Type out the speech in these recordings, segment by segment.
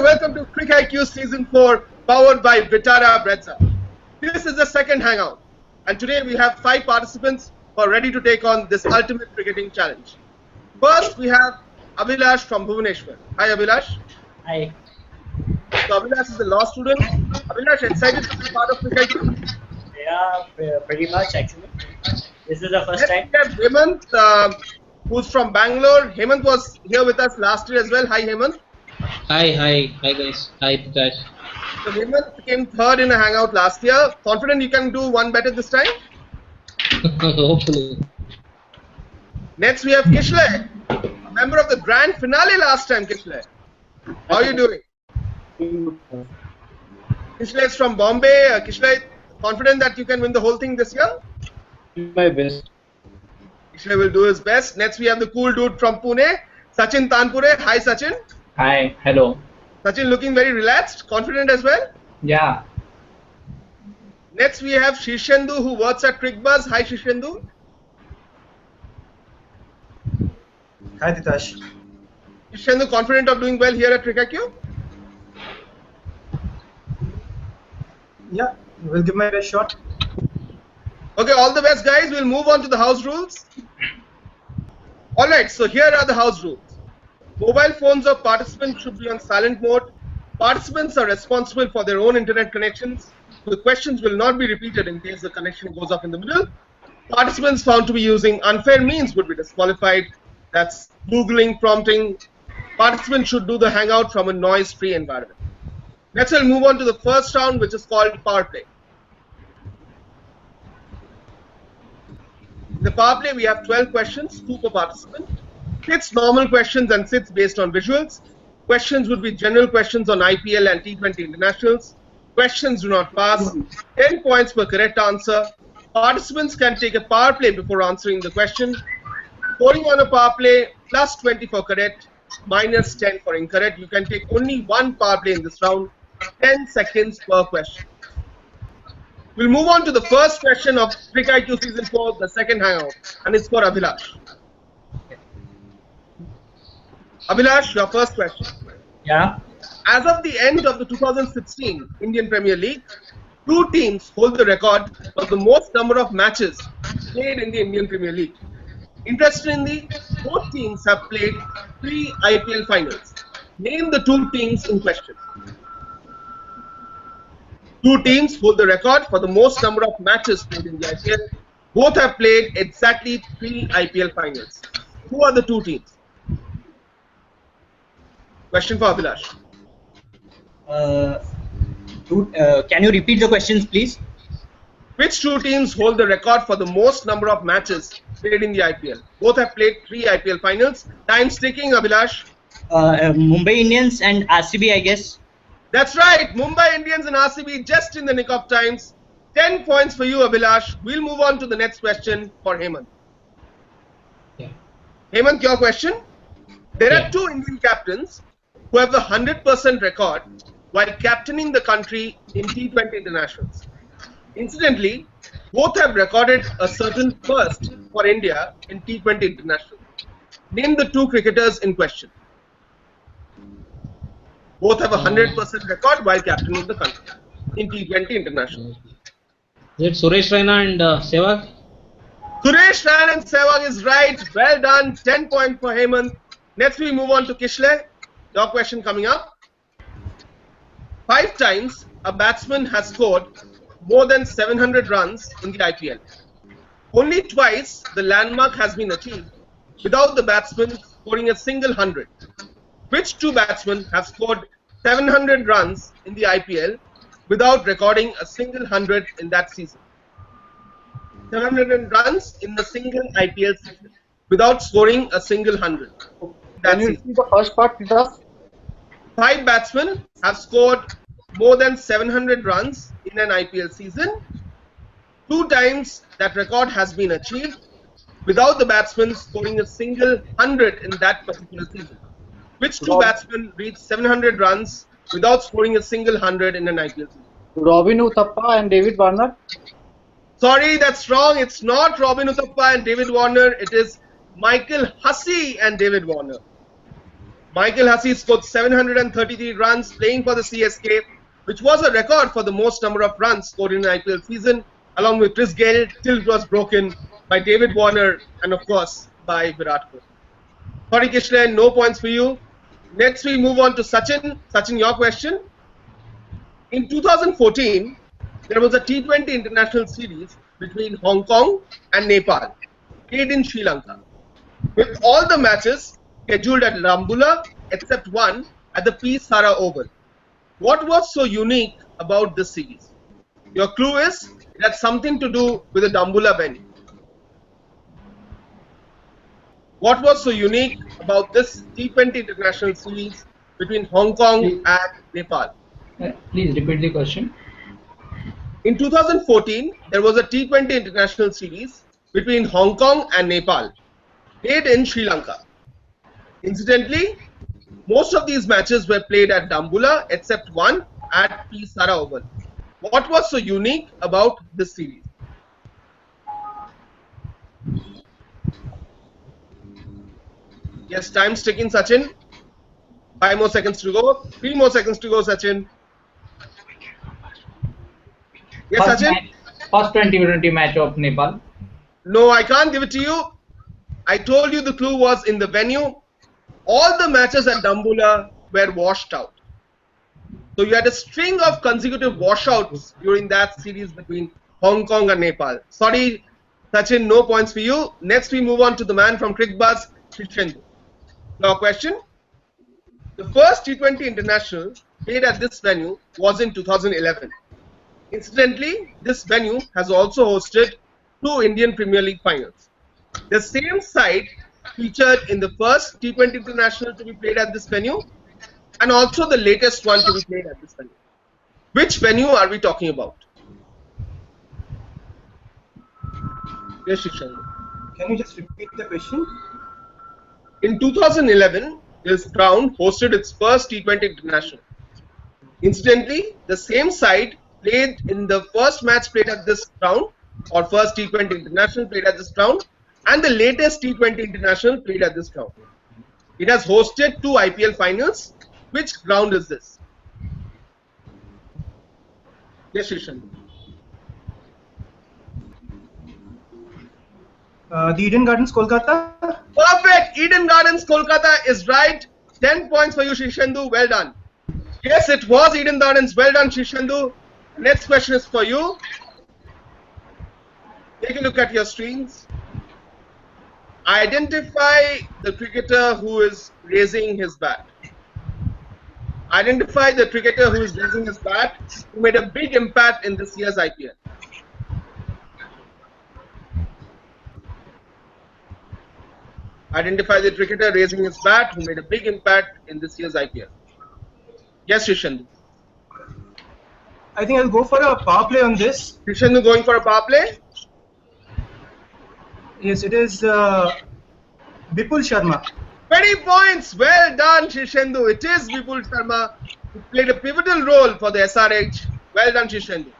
welcome to CricIQ Season 4, powered by Vitara Brezza. This is the second hangout, and today we have 5 participants who are ready to take on this ultimate cricketing challenge. First, we have Abhilash from Bhubaneswar. Hi, Abhilash. Hi. So, Abhilash is a law student. Abhilash, excited to be part of CricIQ? Yeah, pretty much actually. This is the first time. We have Hemant, who's from Bangalore. Hemant was here with us last year as well. Hi, Hemant. Hi guys. Hi Prakash. So Hemant came third in a hangout last year. Confident you can do one better this time? Hopefully. Next we have Kishle, a member of the grand finale last time. Kishle, how are you doing? Kishle is from Bombay. Kishle, confident that you can win the whole thing this year? My best. Kishle will do his best. Next we have the cool dude from Pune, Sachin Tanpure. Hi Sachin. Hi. Hello. Sachin looking very relaxed, confident as well. Yeah. Next we have Shishendu who works at CricBuzz. Hi Shishendu. Hi Titash. Shishendu confident of doing well here at CricIQ? Yeah, we'll give my best shot. Okay, all the best guys. We'll move on to the house rules. Alright, so here are the house rules. Mobile phones of participants should be on silent mode. Participants are responsible for their own internet connections. The questions will not be repeated in case the connection goes off in the middle. Participants found to be using unfair means would be disqualified. That's Googling, prompting. Participants should do the hangout from a noise-free environment. Next, we'll move on to the first round, which is called power play. In the power play, we have 12 questions, 2 per participant. 6 normal questions and 6 based on visuals. Questions would be general questions on IPL and T20 internationals. Questions do not pass. 10 points per correct answer. Participants can take a power play before answering the question. Scoring on a power play, plus 20 for correct, minus 10 for incorrect. You can take only 1 power play in this round. 10 seconds per question. We'll move on to the first question of CricIQ Season 4, the second hangout, and it's for Abhilash. Abhilash, your first question. Yeah. As of the end of the 2016 Indian Premier League, 2 teams hold the record for the most number of matches played in the Indian Premier League. Interestingly, both teams have played 3 IPL finals. Name the 2 teams in question. 2 teams hold the record for the most number of matches played in the IPL. Both have played exactly 3 IPL finals. Who are the 2 teams? Question for Abhilash. Can you repeat the questions, please? Which 2 teams hold the record for the most number of matches played in the IPL? Both have played 3 IPL finals. Time's ticking, Abhilash. Mumbai Indians and RCB, I guess. That's right. Mumbai Indians and RCB just in the nick of times. 10 points for you, Abhilash. We'll move on to the next question for Hemant. Yeah. Hemant, your question. There are 2 Indian captains who have the 100% record while captaining the country in T20 internationals. Incidentally, both have recorded a certain first for India in T20 international. Name the 2 cricketers in question. Both have a 100% record while captaining the country in T20 international. Is it Suresh Raina and Sehwag? Suresh Raina and Sehwag is right. Well done. 10 points for Hemant. Next we move on to Kishle. Your question coming up. 5 times a batsman has scored more than 700 runs in the IPL. Only twice the landmark has been achieved without the batsman scoring a single 100. Which 2 batsmen have scored 700 runs in the IPL without recording a single 100 in that season? 700 runs in a single IPL season without scoring a single 100. Can you repeat the first part, Titash? 5 batsmen have scored more than 700 runs in an IPL season. 2 times that record has been achieved without the batsman scoring a single 100 in that particular season. Which 2 batsmen reached 700 runs without scoring a single 100 in an IPL season? Robin Uthappa and David Warner. Sorry, that's wrong. It's not Robin Uthappa and David Warner. It is Michael Hussey and David Warner. Michael Hussey scored 733 runs playing for the CSK, which was a record for the most number of runs scored in an IPL season, along with Chris Gayle till it was broken by David Warner and of course by Virat Kohli. Sorry Kishle, no points for you. Next we move on to Sachin. Sachin, your question. In 2014, there was a T20 international series between Hong Kong and Nepal, played in Sri Lanka, with all the matches scheduled at Rambula except one at the P. Sara Oval. What was so unique about this series? Your clue is it had something to do with the Rambula venue. What was so unique about this T20 international series between Hong Kong and Nepal? Please repeat the question. In 2014, there was a T20 international series between Hong Kong and Nepal, played in Sri Lanka. Incidentally, most of these matches were played at Rambula except one at P. Sara Oval. What was so unique about this series? Yes, time's ticking, Sachin. 5 more seconds to go. 3 more seconds to go, Sachin. Yes, Sachin? First 2020 match of Nepal. No, I can't give it to you. I told you the clue was in the venue. All the matches at Rambula were washed out. So you had a string of consecutive washouts during that series between Hong Kong and Nepal. Sorry, Sachin, no points for you. Next we move on to the man from CricBuzz, Cricinfo. Now question. The first T20 international played at this venue was in 2011. Incidentally, this venue has also hosted 2 Indian Premier League finals. The same side featured in the first T20 international to be played at this venue and also the latest one to be played at this venue. Which venue are we talking about? Yes, Shishan. Can you just repeat the question? In 2011, this ground hosted its first T20 international. Incidentally, the same side played in the first match played at this ground, or first T20 international played at this ground, and the latest T20 international played at this ground. It has hosted 2 IPL finals. Which ground is this? Yes, Shishan. The Eden Gardens, Kolkata. Perfect! Eden Gardens, Kolkata is right. 10 points for you, Shishandu. Well done. Yes, it was Eden Gardens. Well done, Shishandu. Next question is for you. Take a look at your screens. Identify the cricketer who is raising his bat. Identify the cricketer who is raising his bat, who made a big impact in this year's IPL. Identify the cricketer raising his bat who made a big impact in this year's IPL. Yes, Shishandu. I think I'll go for a power play on this. Shishandu going for a power play? Yes, it is Bipul Sharma. 20 points. Well done, Shishandu. It is Vipul Sharma who played a pivotal role for the SRH. Well done, Shishandu.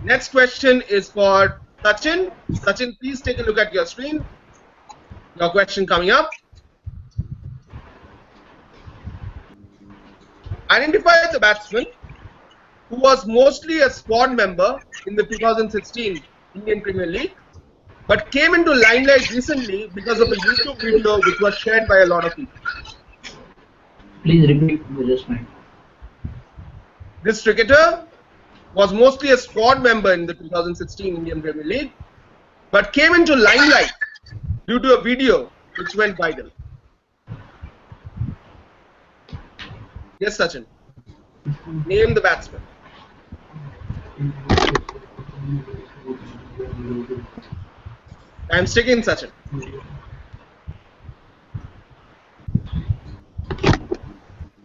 Next question is for Sachin. Sachin, please take a look at your screen. Your question coming up. Identify the batsman who was mostly a squad member in the 2016 Indian Premier League, but came into limelight recently because of a YouTube video which was shared by a lot of people. Please repeat the just mind. This cricketer was mostly a squad member in the 2016 Indian Premier League, but came into limelight due to a video which went viral. Yes, Sachin. Name the batsman. I'm sticking, Sachin.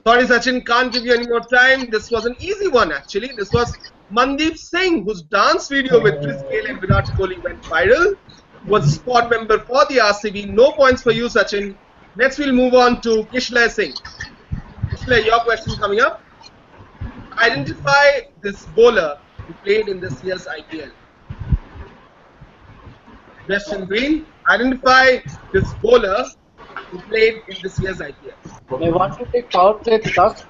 Sorry, Sachin, can't give you any more time. This was an easy one, actually. This was Mandeep Singh, whose dance video with Chris Gayle and Virat Kohli went viral. Was a squad member for the RCB. No points for you, Sachin. Next, we'll move on to Kishlay Singh. Kishlay, your question coming up. Identify this bowler who played in this year's IPL. Western Green. Identify this bowler who played in this year's IPL? I want to take power play task.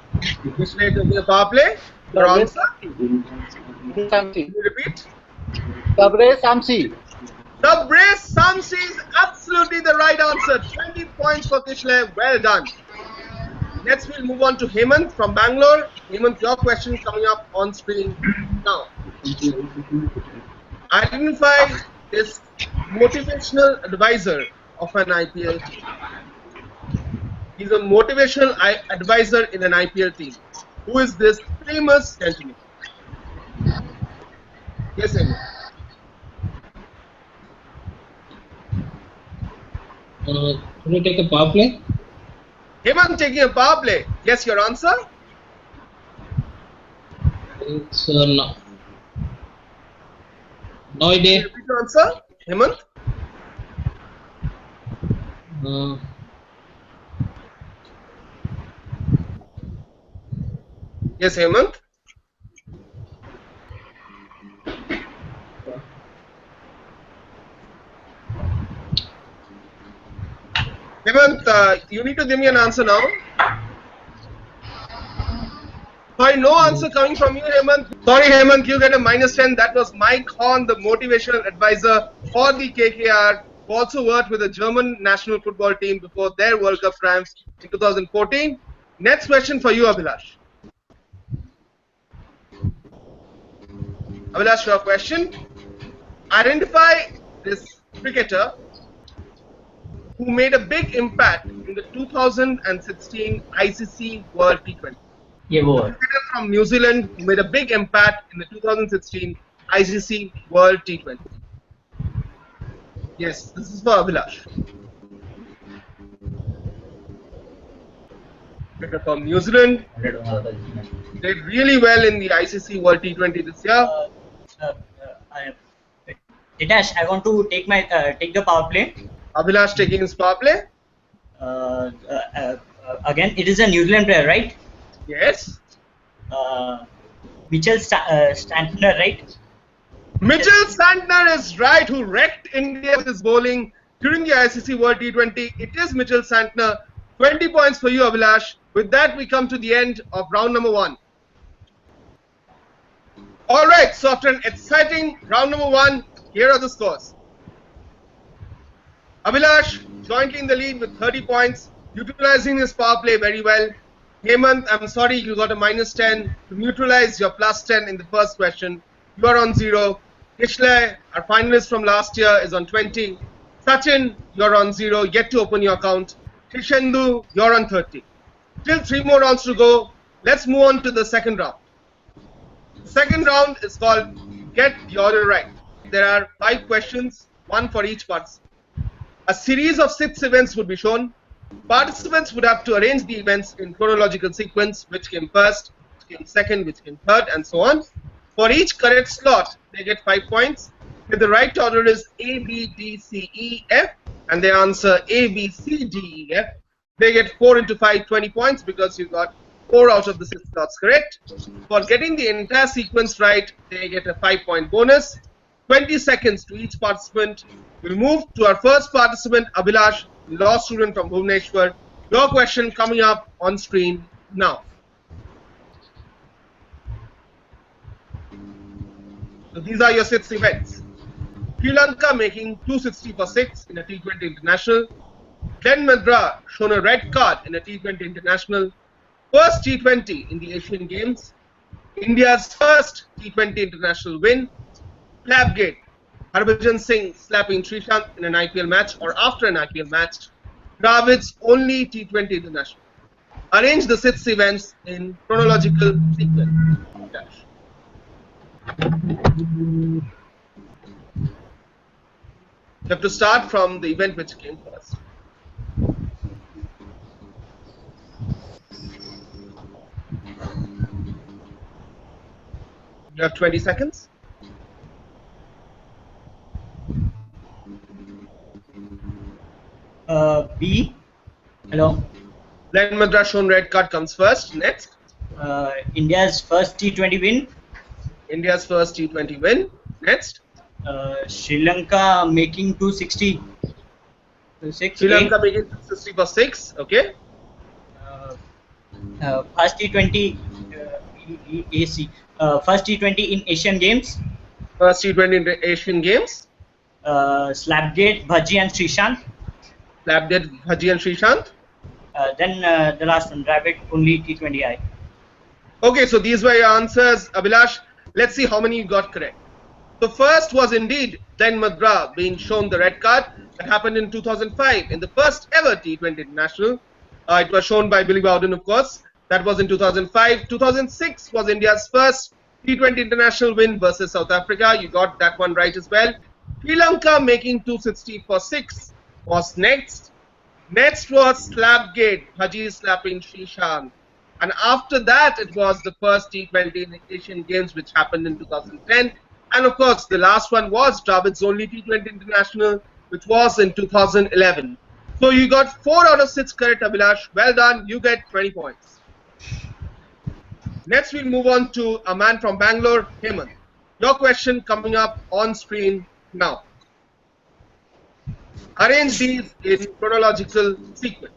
Which played taking a power play? Your answer? Samsi. Can you repeat? Tabrez Samsi. Tabrez Samsi is absolutely the right answer. 20 points for Kishle. Well done. Next, we'll move on to Hemant from Bangalore. Hemant, your question coming up on screen now. Identify this motivational advisor of an IPL team. He's a motivational advisor in an IPL team. Who is this famous gentleman? Yes, Hemant. Can you take a power play? Hemant taking a power play. Guess your answer? It's no. No idea. Repeat your answer, Hemant. Yes, Hemant. Hemant, you need to give me an answer now. Sorry, no answer coming from you, Hemant. Sorry, Hemant, you get a -10. That was Mike Horn, the motivational advisor for the KKR, who also worked with the German national football team before their World Cup triumphs in 2014. Next question for you, Abhilash. Abhilash, your question. Identify this cricketer who made a big impact in the 2016 ICC World T20. ये वो है. Cricketer from New Zealand who made a big impact in the 2016 ICC World T20. Yes, this is for Abhilash. Cricketer from New Zealand did really well in the ICC World T20 this year. Hitesh, I want to take the power play. Abhilash taking his power play. Again, it is a New Zealand player, right? Yes. Mitchell Stantner, right? Mitchell Santner is right, who wrecked India with his bowling during the ICC World T20. It is Mitchell Santner. 20 points for you, Abhilash. With that, we come to the end of round number 1. Alright, so after an exciting round number 1, here are the scores. Abhilash jointly in the lead with 30 points, utilizing his power play very well. Hemant, I'm sorry you got a -10 to neutralize your +10 in the first question. You are on 0. Kishle, our finalist from last year, is on 20. Sachin, you're on 0, yet to open your account. Tishendu, you're on 30. Still 3 more rounds to go. Let's move on to the second round. The second round is called Get the Order Right. There are 5 questions, 1 for each participant. A series of 6 events would be shown. Participants would have to arrange the events in chronological sequence, which came first, which came second, which came third, and so on. For each correct slot, they get 5 points. If the right order is A, B, D, C, E, F, and they answer A, B, C, D, E, F, they get 4 into 5, 20 points because you got 4 out of the 6 slots correct. For getting the entire sequence right, they get a 5-point bonus. 20 seconds to each participant. We'll move to our first participant, Abhilash, law student from Bhubaneswar. Your question coming up on screen now. So these are your 6 events. Sri Lanka making 260 for 6 in a T20 international. Glenn Madra shown a red card in a T20 international. First T20 in the Asian Games. India's first T20 international win. Slapgate. Harbhajan Singh slapping Srishant in an IPL match or after an IPL match. Dravid's only T20 international. Arrange the 6 events in chronological sequence. You have to start from the event which came first. You have 20 seconds. B. Hello. Glenn Madra shown red card comes first. Next. India's first T20 win. India's first T20 win. Next. Sri Lanka making 260. 6. Sri Lanka making 260 for 6. Okay. First T20 AC. First T20 in Asian Games. First T20 in the Asian Games. Slapgate, Bhaji and Srishant. Slapgate, Bhaji and Srishant. Then the last one, Dravid, only T20I. Okay, so these were your answers, Abhilash. Let's see how many you got correct. So first was indeed Glenn McGrath being shown the red card. That happened in 2005 in the first ever T20 International. It was shown by Billy Bowden, of course. That was in 2005. 2006 was India's first T20 International win versus South Africa. You got that one right as well. Sri Lanka making 260 for 6 was next. Next was Slapgate, Bhaji slapping Srishant. And after that, it was the first T20 in Asian Games, which happened in 2010. And of course, the last one was Dravid's only T20 International, which was in 2011. So you got 4 out of 6 correct, Abhilash. Well done. You get 20 points. Next, we'll move on to a man from Bangalore, Hemant. Your question coming up on screen now. Arrange these in chronological sequence.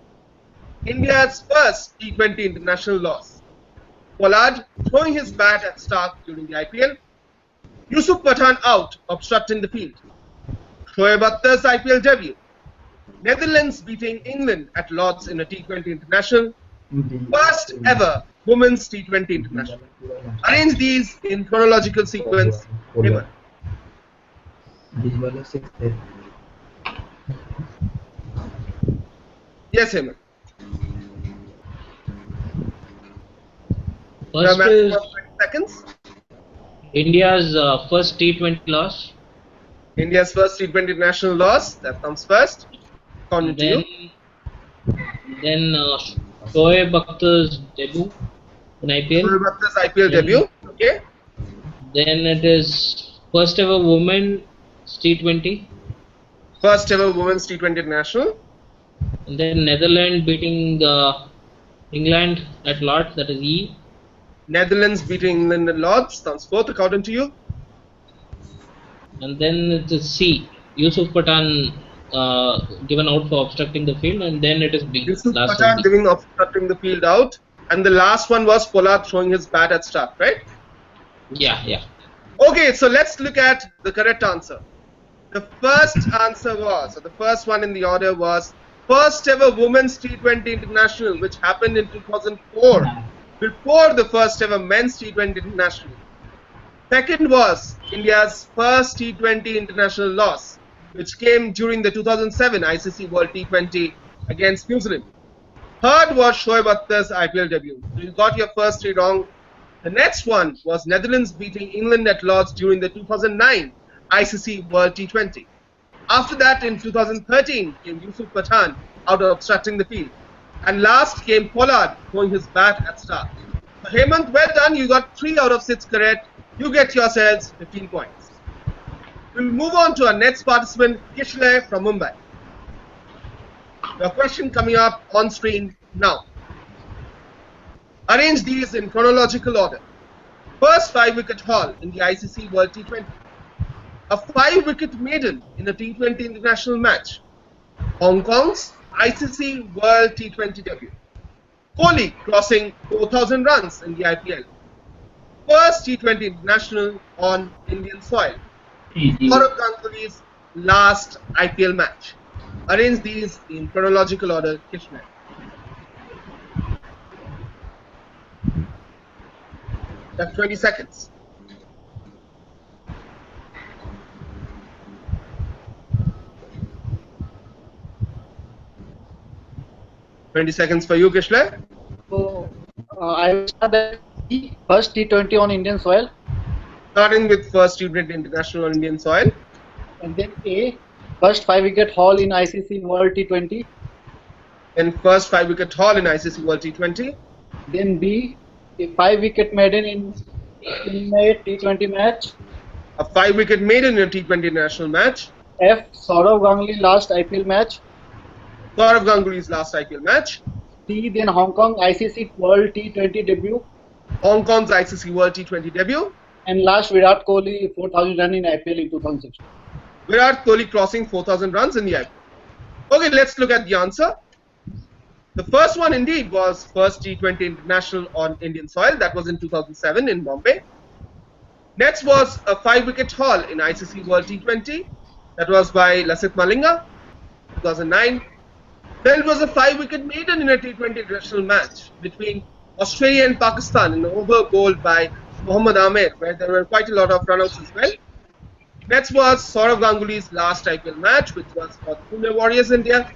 India's first T20 international loss. Pollard throwing his bat at Stark during the IPL. Yusuf Pathan out, obstructing the field. Shoaib Akhtar's IPL debut. Netherlands beating England at Lord's in a T20 international. First ever women's T20 international. Arrange these in chronological sequence. Hemant. Yes, Hemant. First is 20 seconds. India's first T20 loss. India's first T20 international loss. That comes first. According to you. Then Shoaib Akhtar's debut in IPL. Shoaib Akhtar's IPL debut. Okay. Then it is first ever women's T20. First ever women's T20 international. And then Netherlands beating England at Lord's, that is E. Netherlands beating England at Lord's. Comes fourth, according to you. And then it is C. Yusuf Pathan given out for obstructing the field, and then it is B. Yusuf last Pathan one. giving obstructing the field out. And the last one was Pollard throwing his bat at Stark, right? Yeah. Okay, so let's look at the correct answer. The first answer was, or the first one in the order was, first ever women's T20 international, which happened in 2004, before the first ever men's T20 international. Second was India's first T20 international loss, which came during the 2007 ICC World T20 against New Zealand. Third was Shoaib Akhtar's IPL debut. So you got your first 3 wrong. The next one was Netherlands beating England at Lord's during the 2009 ICC World T20. After that, in 2013, came Yusuf Pathan out of obstructing the field. And last came Pollard throwing his bat at Stark. So Hemant, well done. You got 3 out of 6 correct. You get yourselves 15 points. We'll move on to our next participant, Kishle from Mumbai. Your question coming up on screen now. Arrange these in chronological order. First 5-wicket haul in the ICC World T20. A 5-wicket maiden in a T20 international match. Hong Kong's ICC World T20 debut. Kohli crossing 4,000 runs in the IPL. First T20 international on Indian soil. Saurav Ganguly's last IPL match. Arrange these in chronological order, Krishna. That's 20 seconds. For you, Kishler. So, I will start the first T20 on Indian soil. Starting with first T20 international on Indian soil. And then A, first 5-wicket haul in ICC World T20. And first 5-wicket haul in ICC World T20. Then B, a 5-wicket maiden in a T20 match. A 5-wicket maiden in a T20 international match. F, Saurav Ganguly last IPL match. Saurav Ganguly's last IPL match. C, then Hong Kong ICC World T20 debut. Hong Kong's ICC World T20 debut. And last, Virat Kohli 4,000 run in IPL in 2016. Virat Kohli crossing 4,000 runs in the IPL. Okay, let's look at the answer. The first one indeed was first T20 international on Indian soil. That was in 2007 in Bombay. Next was a 5-wicket haul in ICC World T20. That was by Lasith Malinga, 2009. Then it was a 5-wicket maiden in a T20 international match between Australia and Pakistan in an over bowled by Mohammad Amir, where there were quite a lot of runouts as well. Next was Saurav Ganguly's last IPL match, which was for the Pune Warriors India.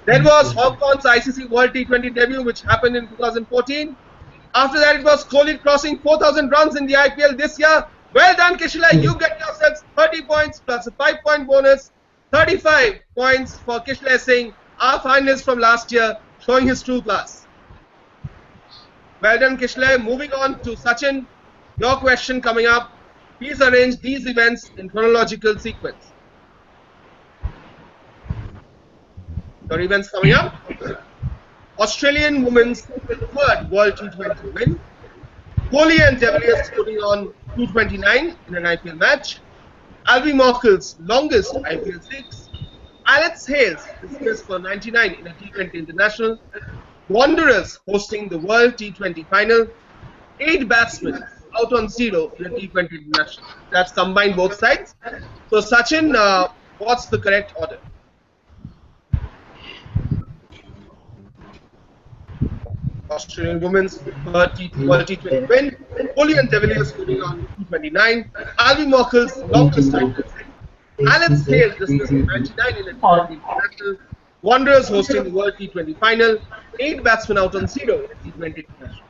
Then was Hong Kong's ICC World T20 debut, which happened in 2014. After that, it was Kohli crossing 4,000 runs in the IPL this year. Well done, Kishlay. You get yourselves 30 points plus a 5-point bonus. 35 points for Kishlay Singh, our finalist from last year, showing his true class. Well done, Kishlay. Moving on to Sachin. Your question coming up. Please arrange these events in chronological sequence. Your events coming up. Australian women's third World T20 win. Kohli and De Villiers putting on 229 in an IPL match. Alvy Morkel's longest IPL 6. Alex Hales dismissed for 99 in a T20 international. Wanderers hosting the World T20 final. 8 batsmen out on 0 in a T20 international. That's combined both sides. So Sachin, what's the correct order? Australian women's World T20 win. Kohli and De Villiers putting on 229. Alvy Morkel's longest IPL 6. Alex Hales dismissed 99 in a T20 international. Wanderers hosting the World T20 final. 8 batsmen out on 0 in a T20 international.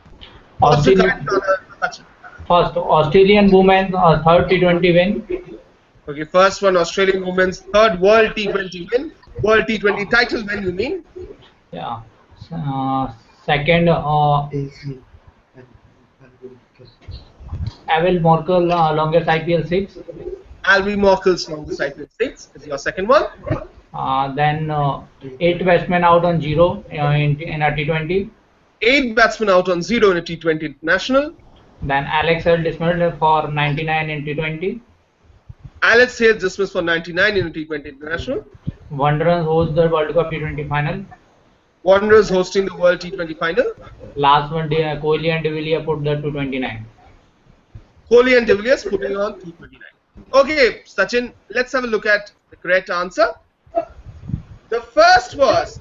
What's the correct order, Sachin? First, Australian women's third T20 win. Okay, first one, Australian women's third World T20 win. World T20 title win, you mean? Yeah. Second, Alvy Morkel longest IPL 6. Alvy Morkel's longest IPL 6 is your second one. Then 8 batsmen out on 0 in a T20. 8 batsmen out on 0 in a T20 international. Then Alex Hales dismissed for 99 in T20. Alex Hales dismissed for 99 in a T20 international. Wanderers host the World Cup T20 final. Wanderers hosting the World T20 final. Last one, Kohli and De Villiers put the 229. Kohli and De Villiers putting on 229. Okay, Sachin, let's have a look at the correct answer. The first was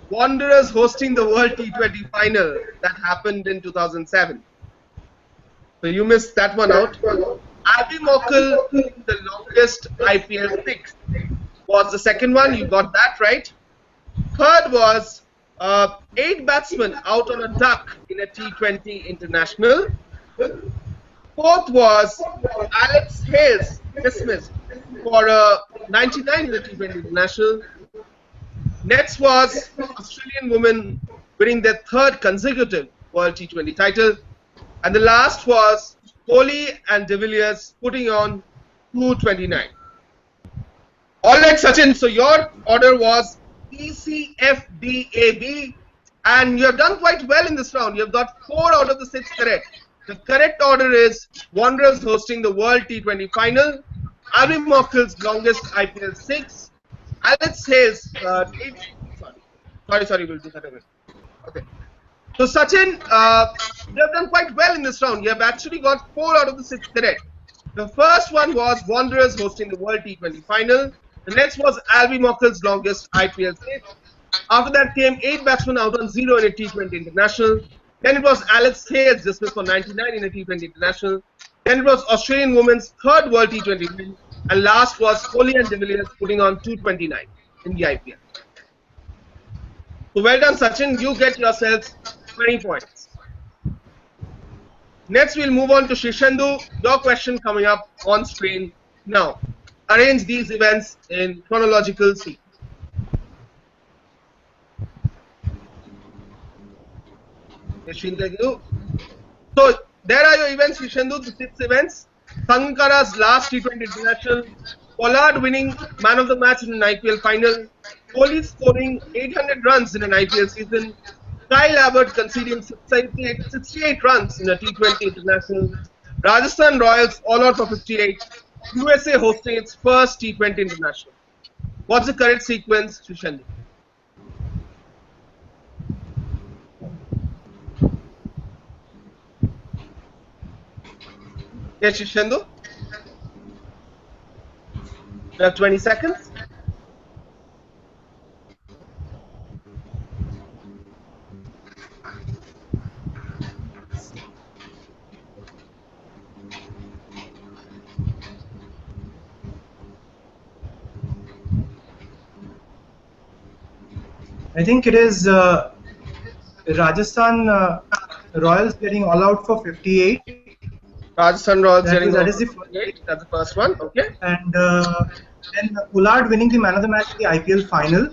Wanderers hosting the World T20 final that happened in 2007. So you missed that one out. Alvy Morkel, the longest IPL 6, was the second one. You got that right. Third was 8 batsmen out on a duck in a T20 international. Fourth was Alex Hales dismissed for 99 in the T20 international. Next was Australian women winning their third consecutive World T20 title. And the last was Kohli and De Villiers putting on 229. Alright, Sachin, so your order was ECFDAB, and you have done quite well in this round. You have got 4 out of the 6 correct. The correct order is Wanderers hosting the World T20 final, Alvy Morkel's longest IPL 6, Alex Hales, sorry, we'll do that again. Okay. So Sachin, you have done quite well in this round. You have actually got 4 out of the 6 correct. The first one was Wanderers hosting the World T20 final. The next was Alvy Morkel's longest IPL 6. After that came 8 batsmen out on 0 in a T20 international. Then it was Alex Hales dismissed for 99 in a T20 international. Then it was Australian women's third World T20 win. And last was Kohli and De Villiers putting on 229 in the IPL. So well done, Sachin. You get yourselves 20 points. Next, we'll move on to Shishendu. Your question coming up on screen now. Arrange these events in chronological sequence. So there are your events, Shishendu, the 6 events. Sangakkara's last T20 international. Pollard winning man of the match in an IPL final. Kohli scoring 800 runs in an IPL season. Kyle Abbott conceding 68 runs in a T20 international. Rajasthan Royals all out for 58. USA hosting its first T20 international. What's the correct sequence, Shishendu? Yes, Shishendu? You have 20 seconds. I think it is Rajasthan Royals getting all out for 58. Rajasthan Royals getting That is the that's the first one. Okay. And then Pollard winning the man of the match in the IPL final.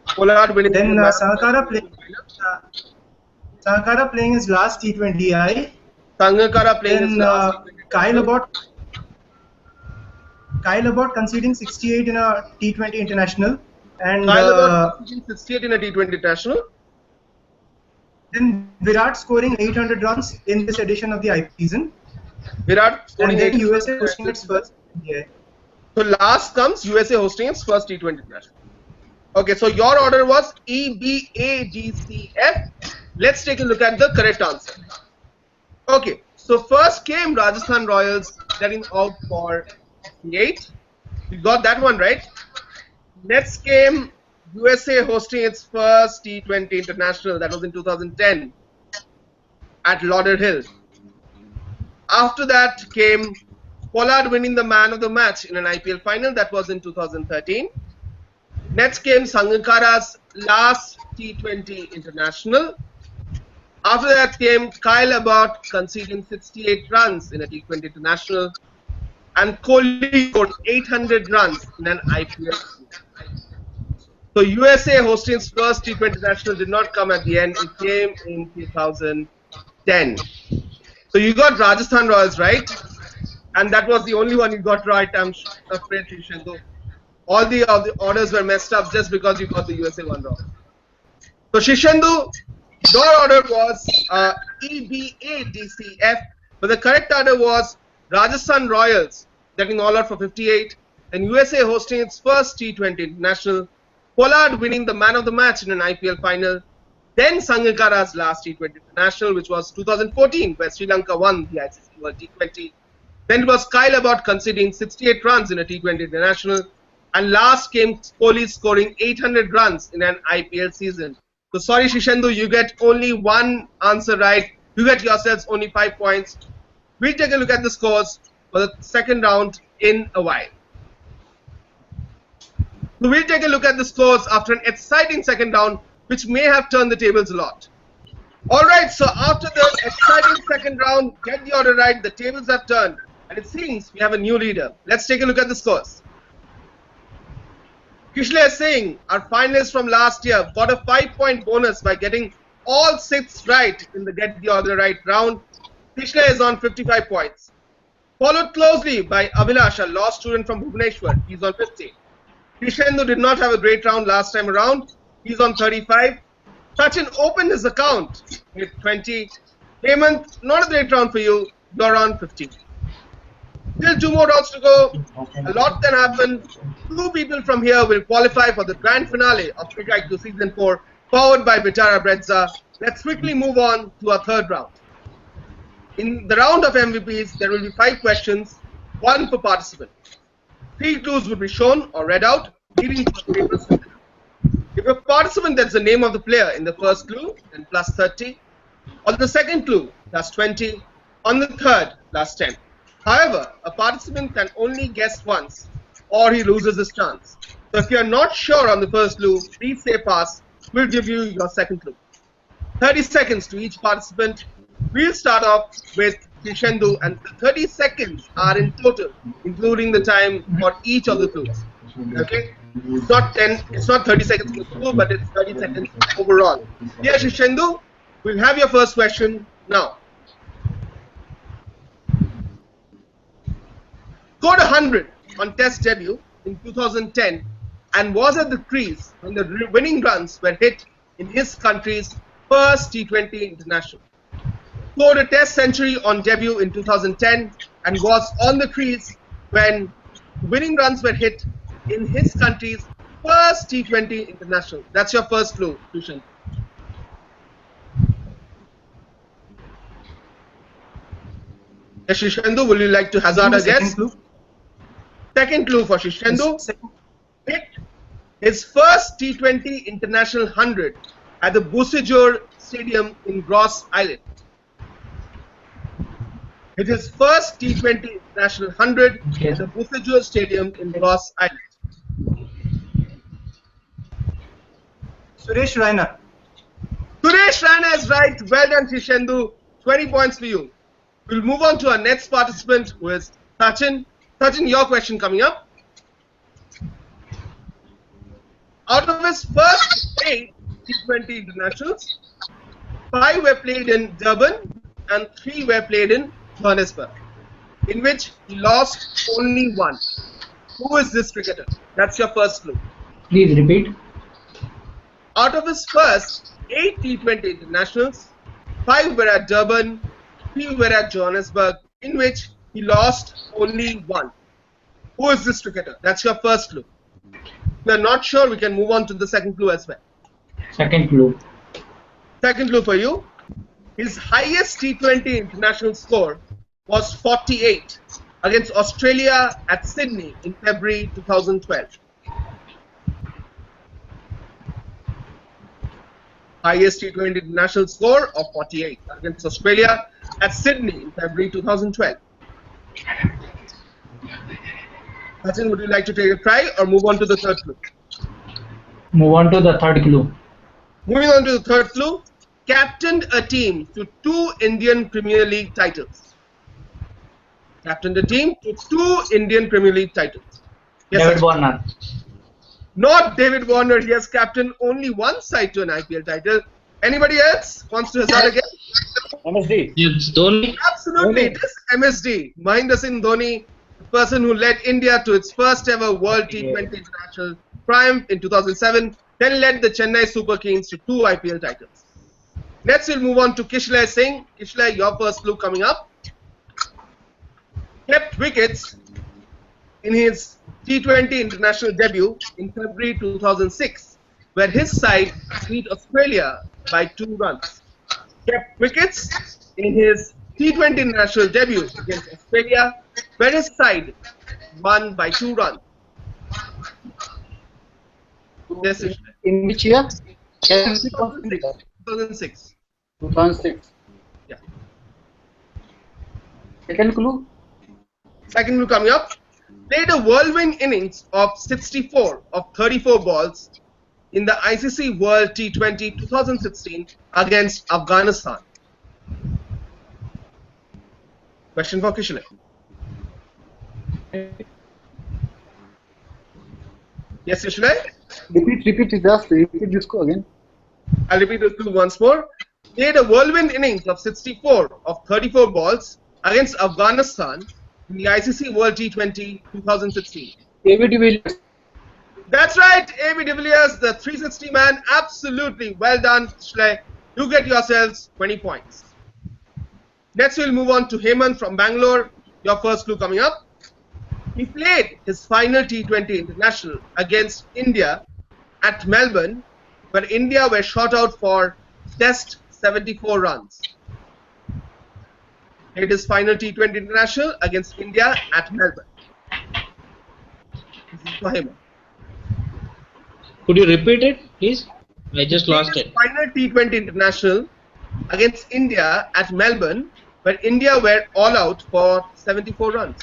Pollard winning. Then Sangakkara playing his last T20I. Sangakkara playing his Then last. Kyle Abbott conceding 68 in a T20 international. And Kyle Abbott conceding 68 in a T20 international. Then Virat scoring 800 runs in this edition of the IPL season. Virat scoring. And then USA hosting its first. Yeah. So last comes USA hosting its first T20 international. Okay, so your order was E, B, A, D, C, F. Let's take a look at the correct answer. Okay, so first came Rajasthan Royals getting out for 8. You got that one right. Next came USA hosting its first T20 international. That was in 2010 at Lauderhill. After that came Pollard winning the man of the match in an IPL final. That was in 2013. Next came Sangakkara's last T20 international. After that came Kyle Abbott conceding 68 runs in a T20 international. And Kohli scored 800 runs in an IPL. So USA hosting its first T20 international did not come at the end. It came in 2010. So you got Rajasthan Royals right, and that was the only one you got right. I'm afraid, Shishendu. All the orders were messed up just because you got the USA one wrong. So Shishendu, your order was E, B, A, D, C, F, but the correct order was Rajasthan Royals getting all out for 58, and USA hosting its first T20 international. Pollard winning the man of the match in an IPL final. Then Sangakkara's last T20 international, which was 2014, where Sri Lanka won the ICC World T20. Then it was Kyle Abbott conceding 68 runs in a T20 international. And last came Kohli scoring 800 runs in an IPL season. So sorry, Shishendu, you get only one answer right. You get yourselves only 5 points. We'll take a look at the scores for the second round in a while. So we'll take a look at the scores after an exciting second round, which may have turned the tables a lot. Alright, so after the exciting second round, get the order right, the tables have turned, and it seems we have a new leader. Let's take a look at the scores. Kishle Singh, our finalist from last year, got a 5-point bonus by getting all 6 right in the get the order right round. Kishle is on 55 points. Followed closely by Abhilash, a law student from Bhubaneswar. He's on 50. Shishendu did not have a great round last time around. He's on 35. Sachin opened his account with 20. Hemant, not a great round for you. You're on 15. Still 2 more rounds to go. A lot can happen. 2 people from here will qualify for the grand finale of CricIQ Season 4, powered by Vitara Brezza. Let's quickly move on to our third round. In the round of MVPs, there will be 5 questions, 1 per participant. 3 clues will be shown or read out, leading to the papers. If a participant gets the name of the player in the first clue, then plus 30. On the second clue, plus 20. On the third, plus 10. However, a participant can only guess once, or he loses his chance. So if you are not sure on the first clue, please say pass. We'll give you your second clue. 30 seconds to each participant. We'll start off with Shishendu, and the 30 seconds are in total, including the time for each of the clues. Okay? It's not 10, it's not 30 seconds per clue, but it's 30 seconds overall. Yes, Shishendu, we'll have your first question now. Scored 100 on Test debut in 2010 and was at the crease when the winning runs were hit in his country's first T20 international. Scored a Test century on debut in 2010 and was on the crease when winning runs were hit in his country's first T20 international? That's your first clue, Tushan. Yes, Shishendu, will you like to hazard a guess? Second clue. Second clue for Shishendu. Picked his first T20 International 100 at the Busijor Stadium in Ross Island. It is first T20 International 100 at the Busijor Stadium in Ross Island. Suresh Raina. Suresh Raina is right. Well done, Shishendu. 20 points for you. We'll move on to our next participant, who is Sachin. Sachin, your question coming up. Out of his first 8 T20 internationals, 5 were played in Durban and 3 were played in Johannesburg, in which he lost only 1. Who is this cricketer? That's your first clue. Please repeat. Out of his first 8 T20 internationals, 5 were at Durban, 3 were at Johannesburg, in which he lost only 1. Who is this cricketer? That's your first clue. If you are not sure, we can move on to the second clue as well. Second clue. Second clue for you. His highest T20 international score was 48 against Australia at Sydney in February 2012. Highest T20 international score of 48 against Australia at Sydney in February 2012. Sachin, would you like to take a try or move on to the third clue? Move on to the third clue. Moving on to the third clue. Captained a team to 2 Indian Premier League titles. Captained a team to 2 Indian Premier League titles. Yes, David Sachin. Warner. Not David Warner. He has captained only one side to an IPL title. Anybody else wants to hazard again? MSD. It's Dhoni. Absolutely, it is MSD. Mahendra Singh Dhoni, the person who led India to its first ever World T20 International triumph in 2007, then led the Chennai Super Kings to 2 IPL titles. Next, we'll move on to Kishlay Singh. Kishlay, your first clue coming up. Kept wickets in his T20 international debut in February 2006, where his side beat Australia by 2 runs. Kept wickets in his T20 international debut against Australia, where his side won by 2 runs. Yes, In which year? 2006. 2006. Yeah. Second clue? Second clue coming up. Played a whirlwind innings of 64 of 34 balls in the ICC World T20 2016 against Afghanistan. Question for Kishlay. Yes, Kishlay? Repeat this clue again. I'll repeat the clue once more. Played a whirlwind innings of 64 of 34 balls against Afghanistan in the ICC World T20 2016. David Williams. That's right, A.B. de Villiers, the 360 man. Absolutely well done, Kishlay. You get yourselves 20 points. Next, we'll move on to Hemant from Bangalore. Your first clue coming up. He played his final T20 international against India at Melbourne, where India were shot out for just 74 runs. Played his final T20 international against India at Melbourne. This is for Hemant. Could you repeat it, please? I just lost it. Final T20 international against India at Melbourne, where India were all out for 74 runs.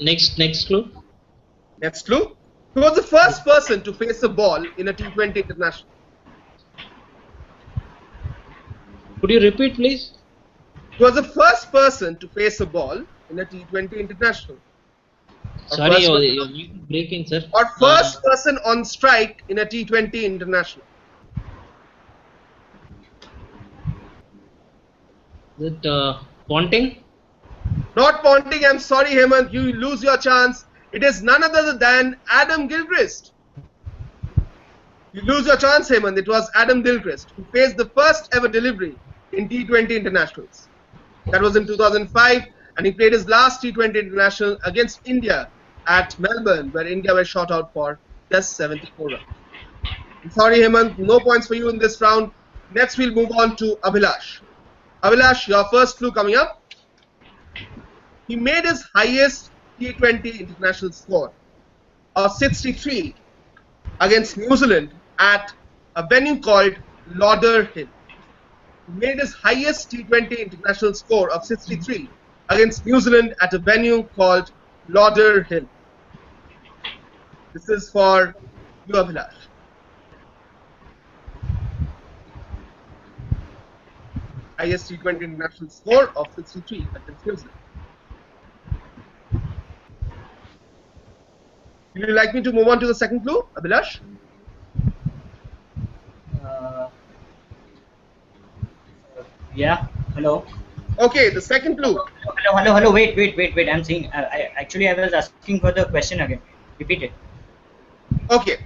Next clue. Next clue. He was the first person to face a ball in a T20 international. Could you repeat, please? He was the first person to face a ball in a T20 international. Sorry, you're breaking, sir. Or first person on strike in a T20 international. Is it Ponting? Not Ponting, I'm sorry, Hemant, you lose your chance. It is none other than Adam Gilchrist. You lose your chance, Hemant. It was Adam Gilchrist who faced the first ever delivery in T20 internationals. That was in 2005, and he played his last T20 international against India at Melbourne, where India were shot out for just 74 runs. I'm sorry, Hemant, no points for you in this round. Next, we'll move on to Abhilash. Abhilash, your first clue coming up. He made his highest T20 international score of 63 against New Zealand at a venue called Lauderhill. He made his highest T20 international score of 63 against New Zealand at a venue called Lauderhill. This is for you, Abhilash. Highest T20 international score of 63 against New Zealand. Would you like me to move on to the second clue, Abhilash? Yeah. Hello. Okay, the second clue. Hello. Wait. I'm saying. I was asking for the question again. Repeat it. Okay.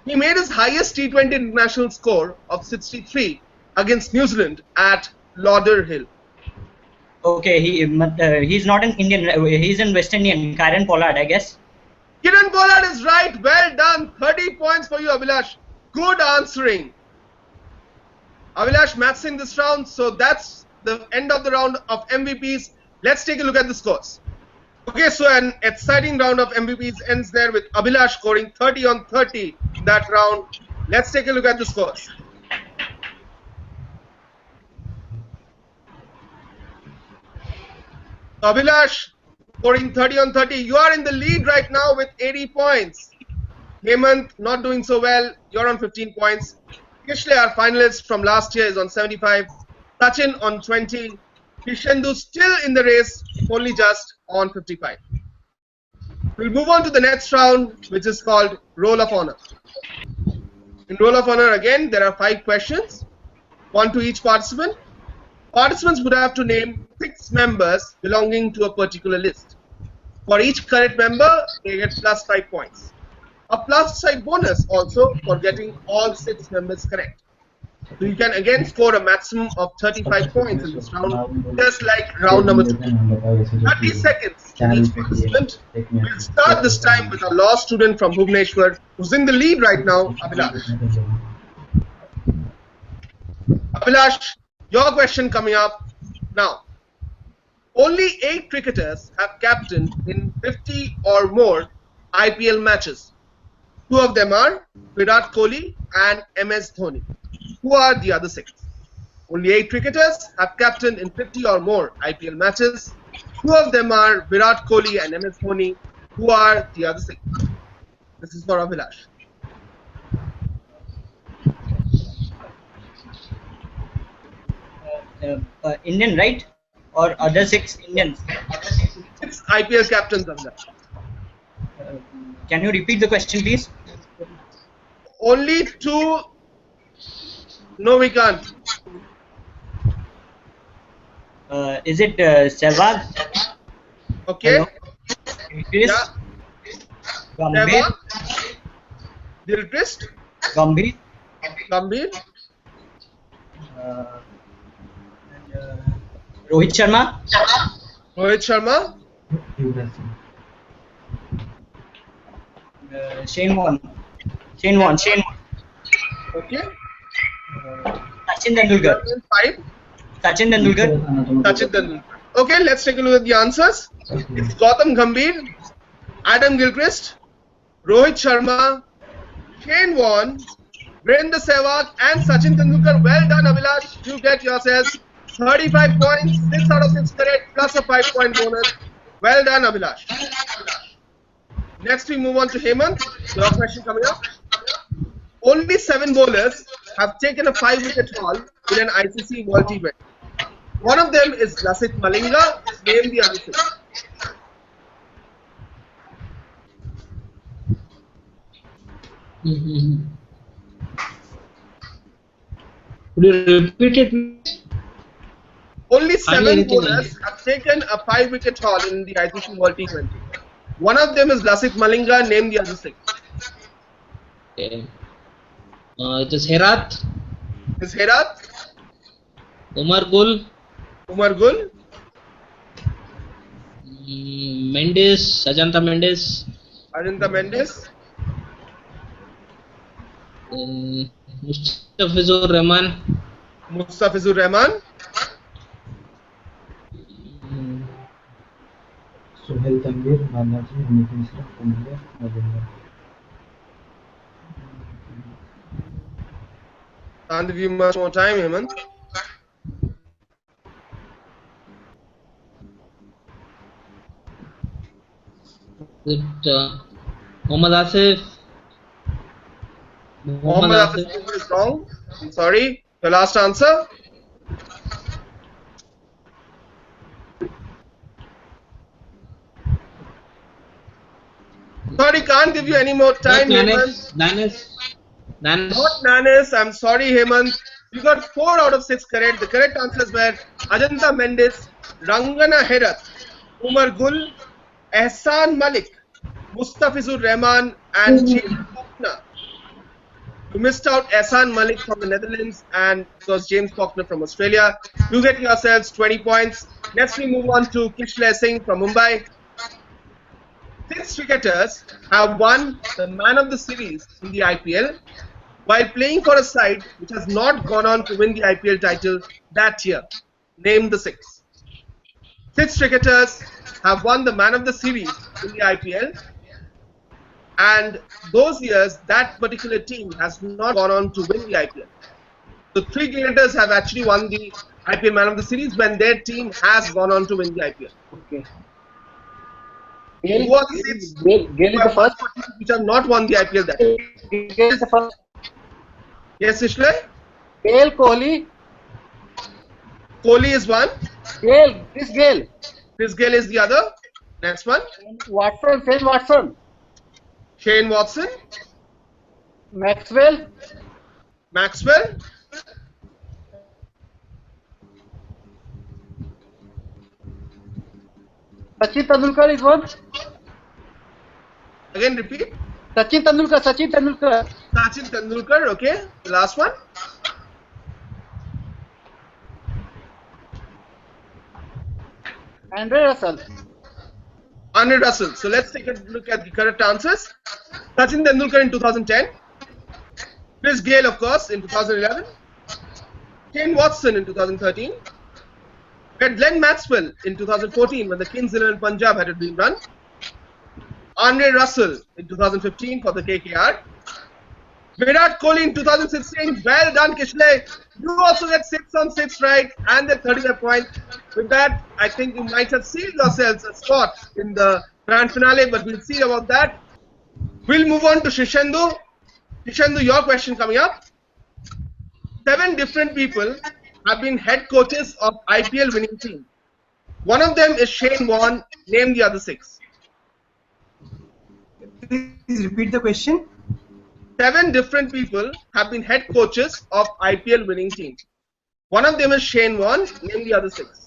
He made his highest T20 international score of 63 against New Zealand at Lauderhill. Okay. He's not an Indian. He's in West Indian. Kieran Pollard, I guess. Kieran Pollard is right. Well done. 30 points for you, Abhilash. Good answering. Abhilash maths in this round. So that's the end of the round of MVPs. Let's take a look at the scores. Okay, so an exciting round of MVPs ends there with Abhilash scoring 30 on 30 in that round. Let's take a look at the scores. Abhilash scoring 30 on 30. You are in the lead right now with 80 points. Hemant not doing so well. You're on 15 points. Kishle, our finalist from last year, is on 75. Sachin on 20. Krishendu still in the race, only just on 55. We'll move on to the next round, which is called Roll of Honor. In Roll of Honor, again, there are 5 questions, 1 to each participant. Participants would have to name 6 members belonging to a particular list. For each correct member, they get plus 5 points. A plus 5 bonus also for getting all 6 members correct. So you can again score a maximum of 35 points in this round, just like round number 3. 30 seconds to each participant. We'll start this time with a law student from Bhubaneswar, who's in the lead right now, Abhilash. Abhilash, your question coming up now. Only 8 cricketers have captained in 50 or more IPL matches. 2 of them are Virat Kohli and MS Dhoni. Who are the other 6? Only 8 cricketers have captained in 50 or more IPL matches. 2 of them are Virat Kohli and MS Dhoni. Who are the other 6? This is for Abhilash. Indian, right? Or other 6 Indians? 6 IPL captains, Abhilash. Can you repeat the question, please? Only 2. No, we can't. Is it Sehwag? Okay. Chris? Yeah. Gambhir? Dilkrist? Gambhir? Gambhir? Rohit Sharma? Rohit Sharma? Shane Warne. Okay. Sachin Tendulkar. 5. Sachin Tendulkar. Sachin Tendulkar. Okay, let's take a look at the answers. It's Gautam Gambhir, Adam Gilchrist, Rohit Sharma, Shane Warne, Virendra Sehwag and Sachin Tendulkar. Well done, Abhilash. You get yourselves 35 points, 6 out of 6 correct, plus a 5-point bonus. Well done, Abhilash. Next, we move on to Hemant. Your question coming up. Only 7 bowlers have taken a 5-wicket haul in an ICC World T20. One of them is Lasith Malinga. Name the other 6. Could you repeat it? Only 7 bowlers have taken a 5-wicket haul in the ICC World T20. One of them is Lasith Malinga. Name the other 6. Okay. It is Herat. Is Herat? Umar Gul. Umar Gul? Mendes, Ajanta Mendes, Ajanta Mendes, Mustafizur Rahman, Mustafizur Rahman, Suhail Tanvir, Balaji, Amit Misra, Kumar, Navendra. can't give you much more time, Hemant. Mohammad Asif. Mohammad Asif is wrong. I'm sorry. Your last answer? Sorry, can't give you any more time, Hemant. Nanis. Not Nanis. I'm sorry, Hemant. You got 4 out of 6 correct. The correct answers were Ajanta Mendes, Rangana Herath, Umar Gul, Ehsan Malik, Mustafizur Rahman, and James Faulkner. You missed out Ehsan Malik from the Netherlands, and it was James Faulkner from Australia. You get yourselves 20 points. Next, we move on to Kishle Singh from Mumbai. 6 cricketers have won the Man of the Series in the IPL while playing for a side which has not gone on to win the IPL title that year. Name the 6. 6 cricketers have won the Man of the Series in the IPL, and those years that particular team has not gone on to win the IPL. So 3 cricketers have actually won the IPL Man of the Series when their team has gone on to win the IPL. Okay. Who are the 6 Gail is the first. which have not won the IPL that year? Gail is the first. Yes, Ishle? Gail Kohli. Kohli is one. Gail. Chris Gail. Chris Gayle is the other. Next one. Watson. Shane Watson. Shane Watson. Maxwell. Maxwell. Sachin Tendulkar is one. Again, repeat. Sachin Tendulkar. Sachin Tendulkar. Sachin Tendulkar. Okay. The last one. Andre Russell. Andre Russell. So let's take a look at the correct answers. Sachin Tendulkar in 2010. Chris Gayle, of course, in 2011. Shane Watson in 2013. We had Glenn Maxwell in 2014 when the Kings 11 Punjab had a dream run. Andre Russell in 2015 for the KKR. Virat Kohli in 2016. Well done, Kishle. You also get 6 on 6 right and the 35 point. With that, I think you might have sealed yourselves a spot in the grand finale, but we'll see about that. We'll move on to Shishendu. Shishendu, your question coming up. 7 different people have been head coaches of IPL winning teams. One of them is Shane Warne. Name the other 6. Please repeat the question. 7 different people have been head coaches of IPL winning teams. One of them is Shane Warne. Name the other 6.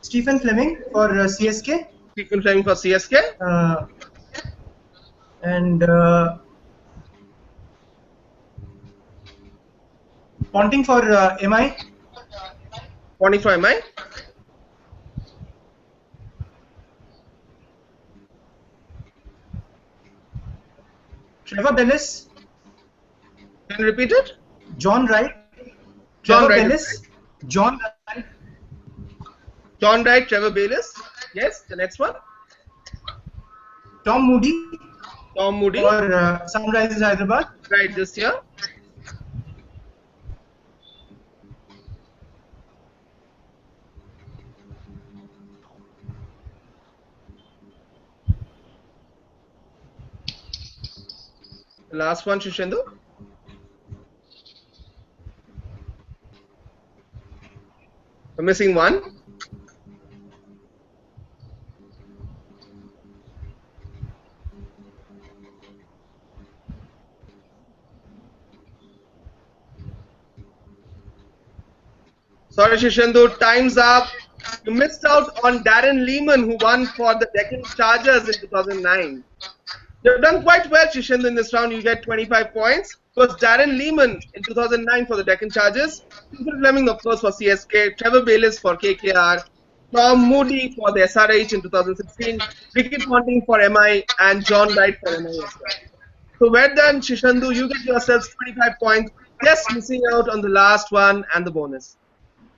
Stephen Fleming for CSK. Stephen Fleming for CSK. And Ponting for MI. Ponting for MI. Trevor Bellis. Can you repeat it? John Wright. John Trevor Wright. Bellis. John Wright. John Wright, Trevor Bayliss. Yes, the next one. Tom Moody. Tom Moody. For Sunrisers Hyderabad. Right, this year. The last one, Shishendu. We're missing one. Sorry, Shishendu, time's up. You missed out on Darren Lehman, who won for the Deccan Chargers in 2009. You've done quite well, Shishendu, in this round. You get 25 points. It was Darren Lehman in 2009 for the Deccan Chargers. Stephen Fleming, of course, for CSK. Trevor Bayliss for KKR. Tom Moody for the SRH in 2016. Ricky Ponting for MI. And John Wright for MI as well. So well done, Shishendu. You get yourselves 25 points. Just missing out on the last one and the bonus.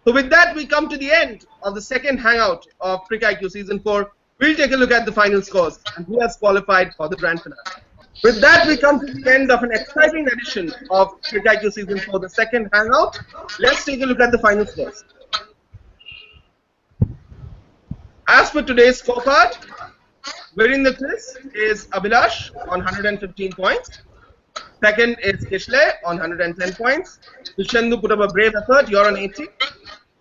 So with that, we come to the end of the second hangout of CricIQ Season 4. We'll take a look at the final scores and who has qualified for the grand finale. With that, we come to the end of an exciting edition of CricIQ Season 4, the second hangout. Let's take a look at the final scores. As for today's scorecard, winning the quiz is Abhilash on 115 points. Second is Kishle on 110 points. Shishendu put up a brave effort. You're on 80.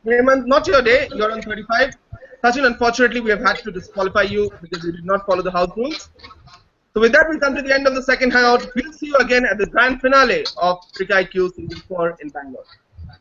Hemant, not your day. You're on 35. Sachin, unfortunately, we have had to disqualify you because you did not follow the house rules. So with that, we come to the end of the second hangout. We'll see you again at the grand finale of CricIQ Season 4 in Bangalore.